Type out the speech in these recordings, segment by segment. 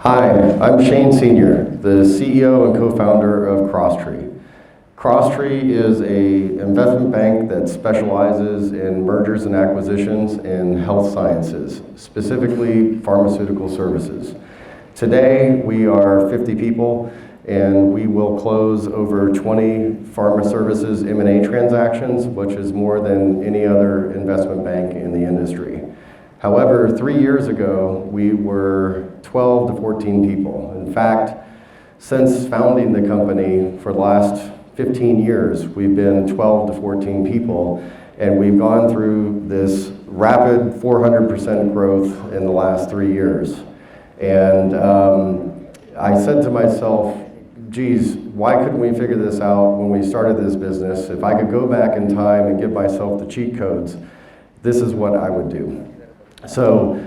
Hi, I'm Shane Sr., the CEO and co-founder of Crosstree. Crosstree is an investment bank that specializes in mergers and acquisitions in health sciences, specifically pharmaceutical services. Today, we are 50 people, and we will close over 20 pharma services M&A transactions, which is more than any other investment bank in the industry. However, 3 years ago, we were 12 to 14 people. In fact, since founding the company for the last 15 years, we've been 12 to 14 people, and we've gone through this rapid 400% growth in the last 3 years. And I said to myself, geez, why couldn't we figure this out when we started this business? If I could go back in time and give myself the cheat codes, this is what I would do. So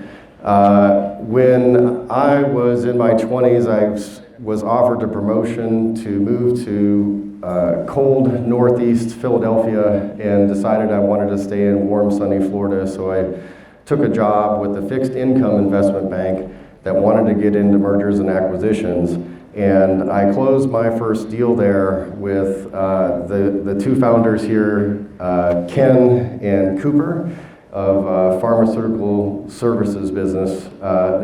when I was in my 20s, I was offered a promotion to move to cold northeast Philadelphia and decided I wanted to stay in warm sunny Florida, so I took a job with a fixed income investment bank that wanted to get into mergers and acquisitions, and I closed my first deal there with the two founders here, Ken and Cooper, of pharmaceutical services business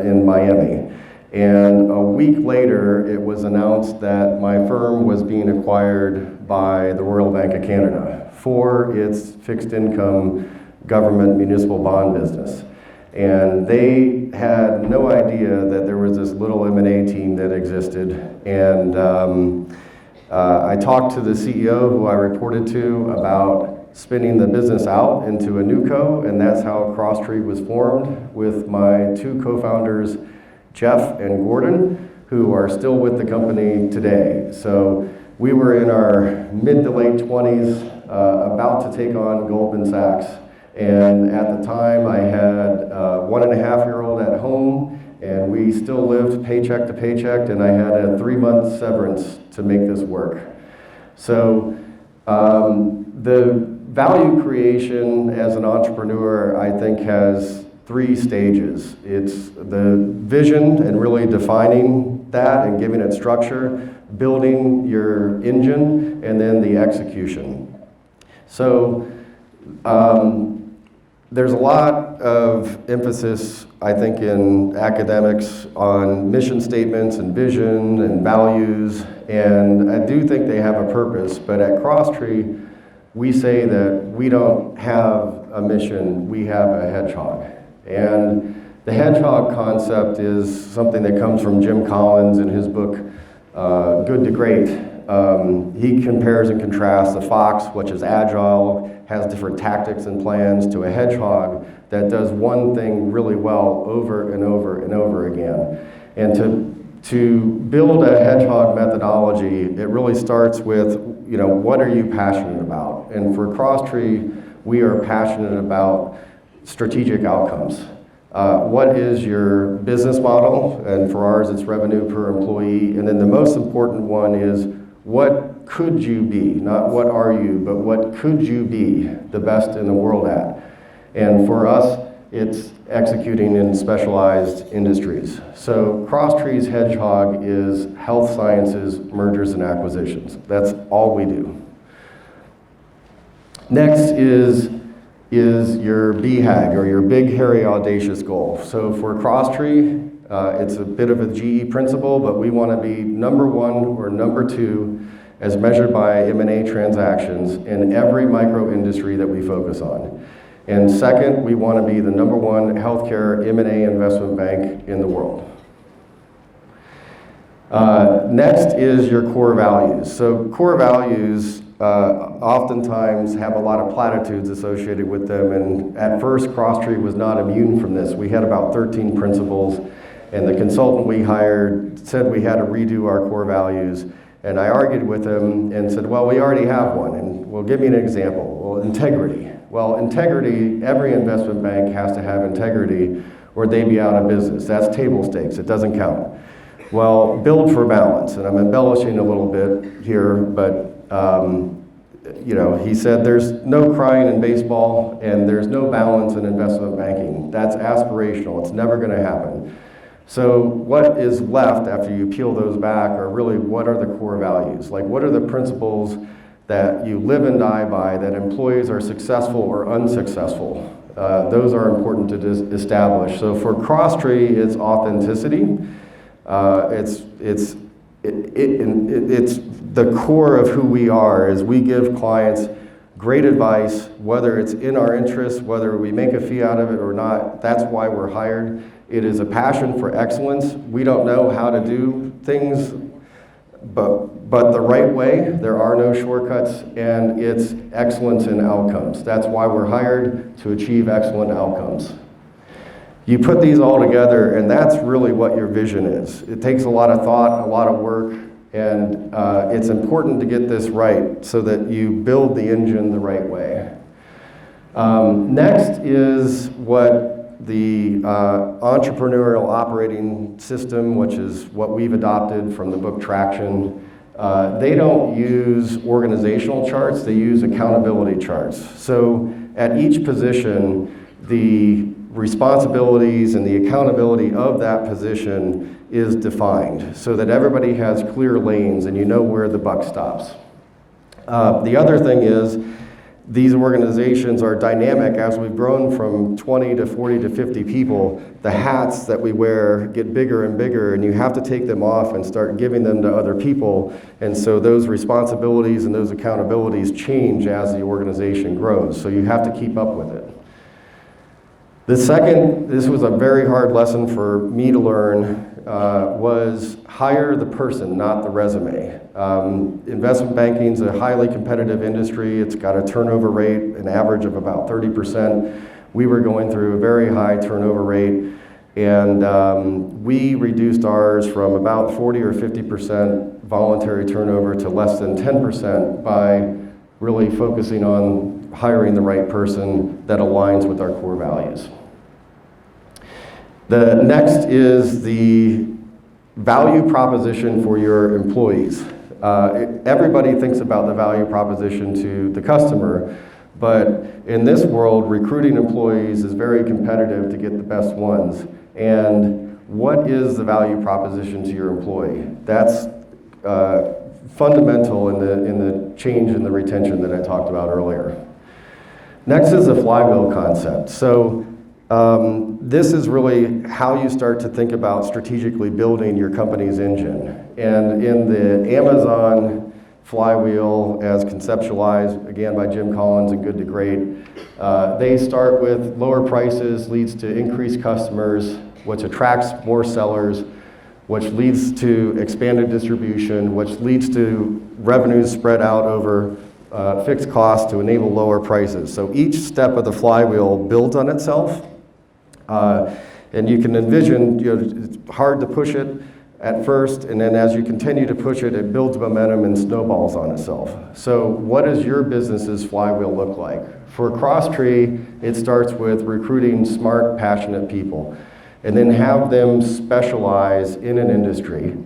in Miami. And a week later, it was announced that my firm was being acquired by the Royal Bank of Canada for its fixed income government municipal bond business. And they had no idea that there was this little M&A team that existed. And I talked to the CEO who I reported to about spinning the business out into a new co, and that's how Crosstree was formed with my two co-founders, Jeff and Gordon, who are still with the company today. So we were in our mid to late 20s, about to take on Goldman Sachs. And at the time, I had a 1.5-year-old at home, and we still lived paycheck to paycheck, and I had a 3-month severance to make this work. So the value creation as an entrepreneur, I think, has 3 stages. It's the vision and really defining that and giving it structure, building your engine, and then the execution. So there's a lot of emphasis, I think, in academics on mission statements and vision and values, and I do think they have a purpose, but at Crosstree, we say that we don't have a mission, we have a hedgehog. And the hedgehog concept is something that comes from Jim Collins in his book, Good to Great. He compares and contrasts a fox, which is agile, has different tactics and plans, to a hedgehog that does one thing really well over and over and over again. And to build a hedgehog methodology, it really starts with, what are you passionate about? And for Crosstree, we are passionate about strategic outcomes. What is your business model? And for ours, it's revenue per employee. And then the most important one is, what could you be? Not what are you, but what could you be the best in the world at? And for us, it's executing in specialized industries. So Crosstree's hedgehog is health sciences, mergers and acquisitions. That's all we do. Next is your BHAG, or your big, hairy, audacious goal. So for Crosstree, it's a bit of a GE principle, but we want to be number 1 or number 2 as measured by M&A transactions in every micro industry that we focus on. And second, we want to be the number 1 healthcare M&A investment bank in the world. Next is your core values. So core values oftentimes have a lot of platitudes associated with them, and at first Crosstree was not immune from this. We had about 13 principles, and the consultant we hired said we had to redo our core values. And I argued with him and said, well, we already have one, and well, give me an example. Well, integrity. Well, integrity, every investment bank has to have integrity or they'd be out of business. That's table stakes, it doesn't count. Well, build for balance, and I'm embellishing a little bit here, but he said there's no crying in baseball and there's no balance in investment banking. That's aspirational, it's never gonna happen. So what is left after you peel those back are really what are the core values? Like what are the principles that you live and die by, that employees are successful or unsuccessful? Those are important to establish. So for Crosstree, it's authenticity. It's the core of who we are, is we give clients great advice, whether it's in our interest, whether we make a fee out of it or not. That's why we're hired. It is a passion for excellence. We don't know how to do things, but the right way. There are no shortcuts, and it's excellence in outcomes. That's why we're hired, to achieve excellent outcomes. You put these all together, and that's really what your vision is. It takes a lot of thought, a lot of work, and it's important to get this right so that you build the engine the right way. Next is what the entrepreneurial operating system, which is what we've adopted from the book Traction. They don't use organizational charts, they use accountability charts. So at each position, the responsibilities and the accountability of that position is defined so that everybody has clear lanes and you know where the buck stops. The other thing is, these organizations are dynamic. As we've grown from 20 to 40 to 50 people, the hats that we wear get bigger and bigger, and you have to take them off and start giving them to other people. And so those responsibilities and those accountabilities change as the organization grows. So you have to keep up with it. The second, this was a very hard lesson for me to learn, was hire the person, not the resume. Investment banking is a highly competitive industry. It's got a turnover rate, an average of about 30%. We were going through a very high turnover rate, and we reduced ours from about 40 or 50% voluntary turnover to less than 10% by really focusing on hiring the right person that aligns with our core values. The next is the value proposition for your employees. Everybody thinks about the value proposition to the customer, but in this world, recruiting employees is very competitive to get the best ones. And what is the value proposition to your employee? That's fundamental in the change in the retention that I talked about earlier. Next is the flywheel concept. So this is really how you start to think about strategically building your company's engine. And in the Amazon flywheel, as conceptualized, again, by Jim Collins and Good to Great, they start with lower prices leads to increased customers, which attracts more sellers, which leads to expanded distribution, which leads to revenues spread out over fixed costs to enable lower prices. So each step of the flywheel builds on itself. And you can envision, it's hard to push it at first, and then as you continue to push it, it builds momentum and snowballs on itself. So what does your business's flywheel look like? For Crosstree, it starts with recruiting smart, passionate people, and then have them specialize in an industry,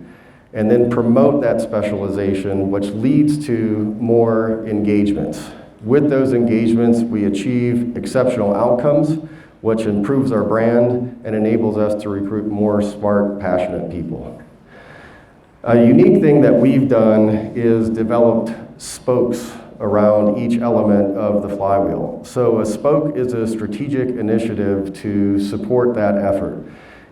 and then promote that specialization, which leads to more engagements. With those engagements, we achieve exceptional outcomes, which improves our brand and enables us to recruit more smart, passionate people. A unique thing that we've done is developed spokes around each element of the flywheel. So a spoke is a strategic initiative to support that effort.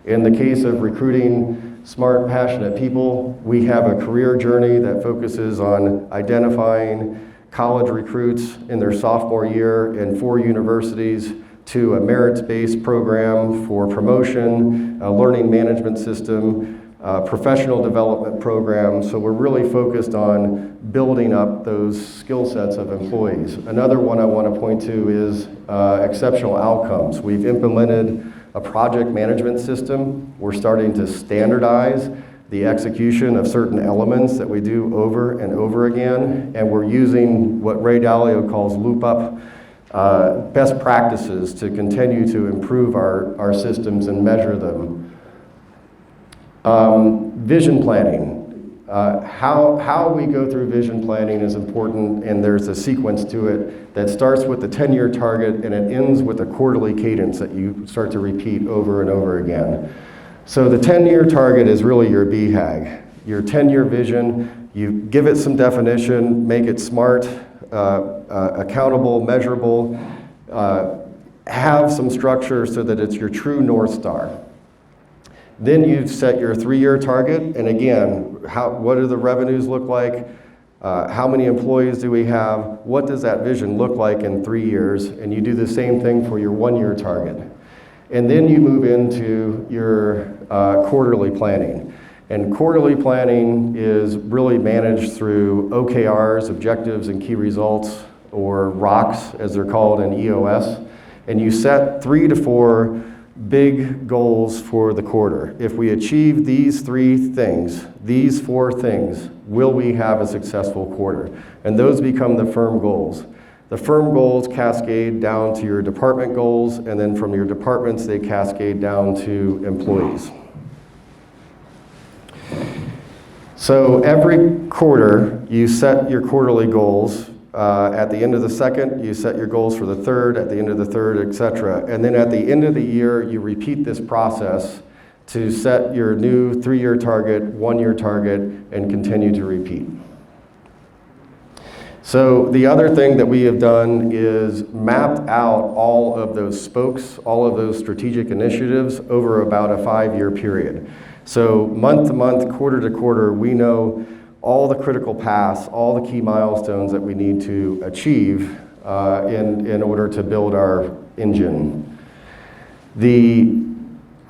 In the case of recruiting smart, passionate people, we have a career journey that focuses on identifying college recruits in their sophomore year in 4 universities, to a merits-based program for promotion, a learning management system, professional development program. So we're really focused on building up those skill sets of employees. Another one I want to point to is exceptional outcomes. We've implemented a project management system. We're starting to standardize the execution of certain elements that we do over and over again, and we're using what Ray Dalio calls loop up best practices to continue to improve our systems and measure them. Vision planning. How we go through vision planning is important, and there's a sequence to it that starts with the 10-year target and it ends with a quarterly cadence that you start to repeat over and over again. So the 10-year target is really your BHAG, your 10-year vision. You give it some definition, make it smart, accountable, measurable, have some structure so that it's your true North Star. Then you set your 3-year target, and again, what do the revenues look like? How many employees do we have? What does that vision look like in 3 years? And you do the same thing for your 1-year target. And then you move into your quarterly planning. And quarterly planning is really managed through OKRs, objectives and key results, or ROCs as they're called in EOS. And you set 3 to 4 big goals for the quarter. If we achieve these 3 things, these 4 things, will we have a successful quarter? And those become the firm goals. The firm goals cascade down to your department goals, and then from your departments, they cascade down to employees. So every quarter, you set your quarterly goals. At the end of the second, you set your goals for the third, at the end of the third, etc. And then at the end of the year, you repeat this process to set your new 3-year target, 1-year target, and continue to repeat. So the other thing that we have done is mapped out all of those spokes, all of those strategic initiatives over about a 5-year period. So month to month, quarter to quarter, we know all the critical paths, all the key milestones that we need to achieve in order to build our engine. The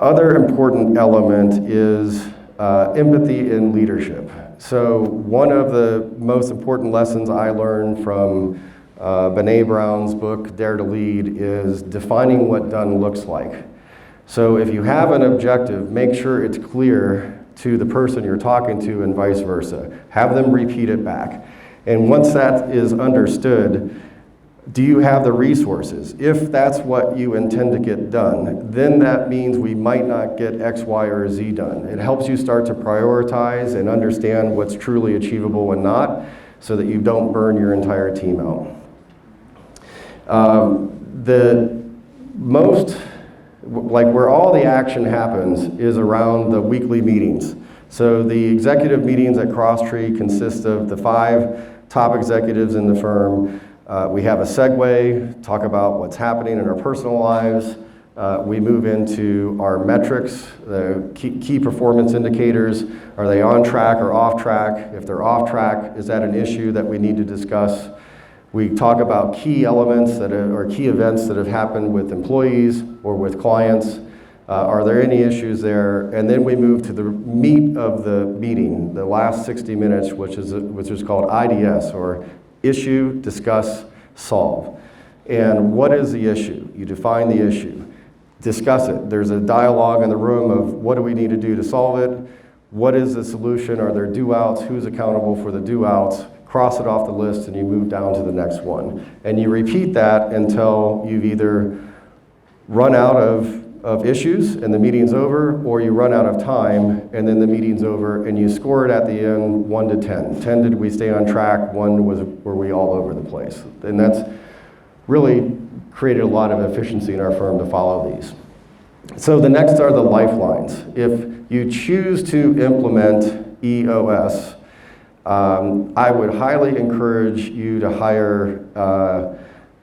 other important element is empathy in leadership. So one of the most important lessons I learned from Brené Brown's book, Dare to Lead, is defining what done looks like. So if you have an objective, make sure it's clear to the person you're talking to and vice versa. Have them repeat it back. And once that is understood, do you have the resources? If that's what you intend to get done, then that means we might not get X, Y, or Z done. It helps you start to prioritize and understand what's truly achievable and not, so that you don't burn your entire team out. Where all the action happens is around the weekly meetings. So the executive meetings at Crosstree consist of the 5 top executives in the firm. We have a segue, talk about what's happening in our personal lives. We move into our metrics, the key performance indicators. Are they on track or off track? If they're off track, is that an issue that we need to discuss? We talk about key elements or key events that have happened with employees or with clients. Are there any issues there? And then we move to the meat of the meeting, the last 60 minutes, which is called IDS, or issue, discuss, solve. And what is the issue? You define the issue. Discuss it. There's a dialogue in the room of what do we need to do to solve it? What is the solution? Are there do-outs? Who's accountable for the do-outs? Cross it off the list and you move down to the next one. And you repeat that until you've either run out of issues and the meeting's over, or you run out of time and then the meeting's over, and you score it at the end 1 to 10. 10, did we stay on track? 1, were we all over the place? And that's really created a lot of efficiency in our firm to follow these. So the next are the lifelines. If you choose to implement EOS, I would highly encourage you to hire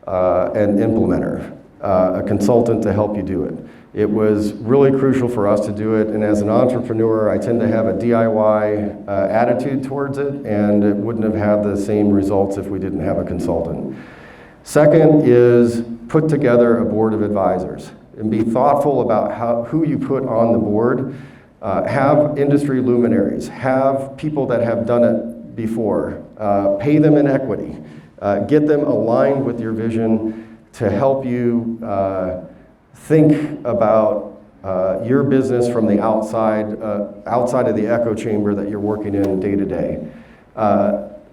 an implementer, a consultant to help you do it. It was really crucial for us to do it, and as an entrepreneur, I tend to have a DIY attitude towards it, and it wouldn't have had the same results if we didn't have a consultant. Second is put together a board of advisors and be thoughtful about who you put on the board. Have industry luminaries, have people that have done it before, pay them in equity, get them aligned with your vision to help you think about your business from the outside of the echo chamber that you're working in day to day.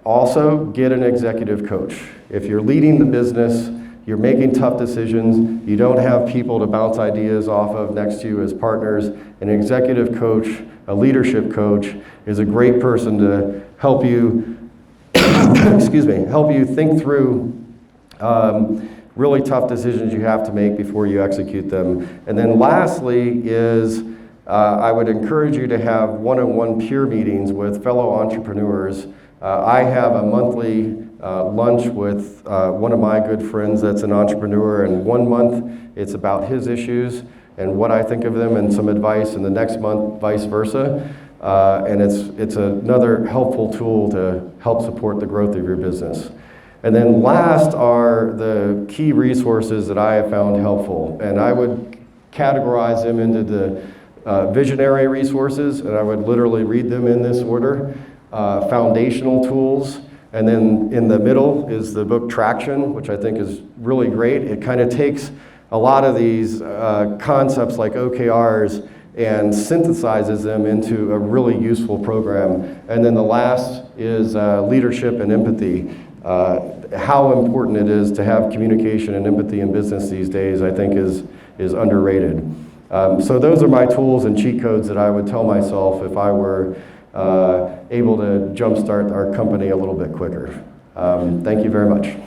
Also, get an executive coach. If you're leading the business, you're making tough decisions, you don't have people to bounce ideas off of next to you as partners, an executive coach, a leadership coach is a great person to help you, help you think through really tough decisions you have to make before you execute them. And then lastly is I would encourage you to have one-on-one peer meetings with fellow entrepreneurs. I have a monthly lunch with one of my good friends that's an entrepreneur, and 1 month it's about his issues and what I think of them and some advice, and the next month vice versa. And it's another helpful tool to help support the growth of your business. And then last are the key resources that I have found helpful, and I would categorize them into the visionary resources, and I would literally read them in this order. Foundational tools, and then in the middle is the book Traction, which I think is really great. It kind of takes a lot of these concepts like OKRs and synthesizes them into a really useful program. And then the last is leadership and empathy. How important it is to have communication and empathy in business these days, I think is underrated. So those are my tools and cheat codes that I would tell myself if I were able to jumpstart our company a little bit quicker. Thank you very much.